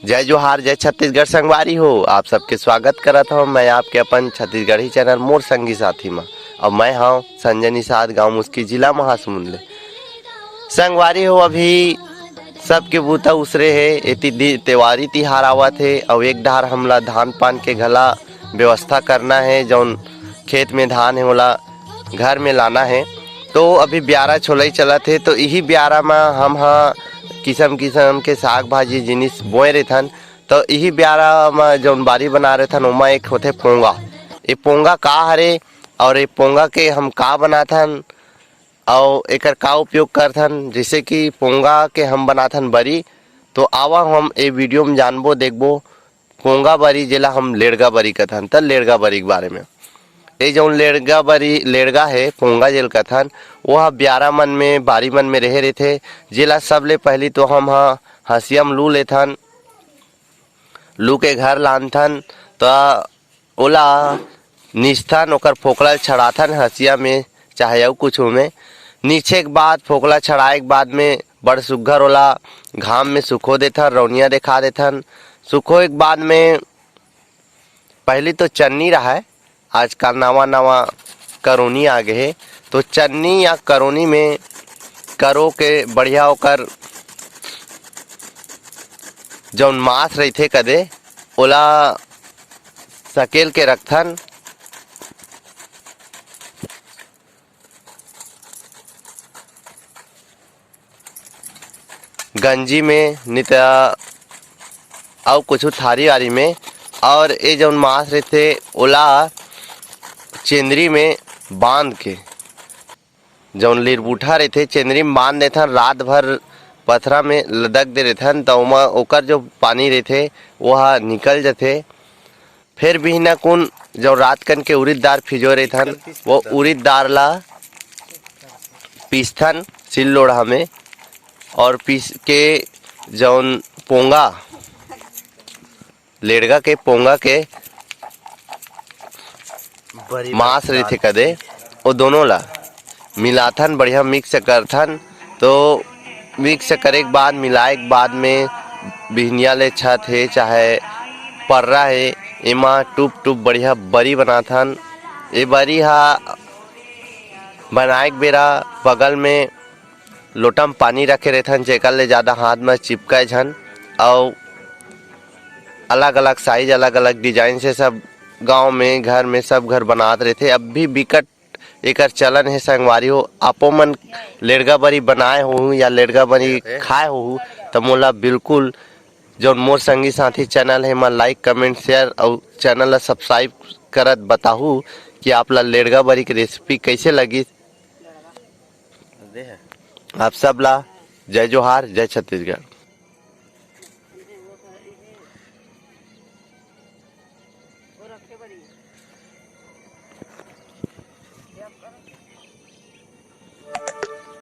जय जोहार, जय छत्तीसगढ़ संगवारी हो। आप सबके स्वागत करत हूँ मैं आपके अपन छत्तीसगढ़ी चैनल मोर संगी साथी में। और मैं हूँ संजय निषाद, गांव मुस्की, जिला महासमुंद ले। संगवारी हो, अभी सबके बूता उसरे है। एति त्योहारी तिहार आवत है और एक डार हमला धान पान के घला व्यवस्था करना है। जौन खेत में धान है ओला घर में लाना है। तो अभी ब्यारा छोलई चलत है, तो यही ब्यारा में हम किस्म किस्म के साग भाजी जिनिस बोए रहथन। तो यही ब्यारा में जौन बारी बना रहथन ओमा एक होथे पोंगा। ये पोंगा का हरे और ये पोंगा के हम का बनाथन और एकर का उपयोग करथन, जैसे कि पोंगा के हम बनाथन बरी। तो आवा हम ए वीडियो में जानबो देखबो पोंगा बरी, जेला हम लेड़गा बरी कथन। त लेड़गा बरी के बारे में ये जौन लेड़गा है पोंगा जेल कथन, वह ब्यारा मन में बारी मन में रहे रहथे। जेला सबले पहली तो हम हसिया में लू लेथन, लू के घर लानथन। तो ओला नीचथन, ओकर फोकला छड़ाथन हसिया में चाहे अउ कुछ में। नीचे के बाद फोकला छड़ाए के बाद में बड़ सुग्घर ओला घाम में सुखो देथन, रौनिया दिखा देथन। सुखोए के बाद में पहली तो चन्नी रहा है, आजकल नवा नवा करोनी आ गए है। तो चन्नी या करोनी में करो के बढ़िया ओकर जौन मांस रहथे कदे ओला सकेल के रखथन। गंजी में नित और कुछ थारी वारी में। और ये जौन मांस रहथे ओला चेंदरी में बांध के, जौन लिरबूठा रहथे चेंदरी में बांध देथन, रात भर पथरा में लदक दे रहथन। तो ओमा ओकर जो पानी रहथे वह निकल जाथे। फिर बिहना कुन जो रात कन के उड़ीद दाल भिजो रहथन, वो उड़ीद दाल ला पीसथन सिल लोढ़ा में। और पीस के जौन पोंगा लेड़गा के पोंगा के मांस रहथे कदे, वो दोनों ला मिलाथन, बढ़िया मिक्स करथन। तो मिक्स करे के बाद मिलाए के बाद में बिहनिया ले छत है चाहे पर्रा है, एमा टूप टूप बढ़िया बरी बनाथन। ये बरी बनाए के बेरा बगल में लोटा में पानी रखे रहथन, जेकर ले ज़्यादा हाथ में चिपकाए झन। और अलग अलग साइज अलग अलग डिजाइन से सब गांव में घर में सब घर बनात रहथे। अब भी बिकट एकर चलन है संगवारी हो। आपो मन लेड़गा बरी बनाए हो या लेड़गा बरी खाए हो तो मोला बिल्कुल जो मोर संगी साथी चैनल है मैं लाइक कमेंट शेयर और चैनल ला सब्सक्राइब करत बताहू कि आप ला लेड़गा बरी की रेसिपी कैसे लगी। आप सब ला जय जोहार, जय छत्तीसगढ़।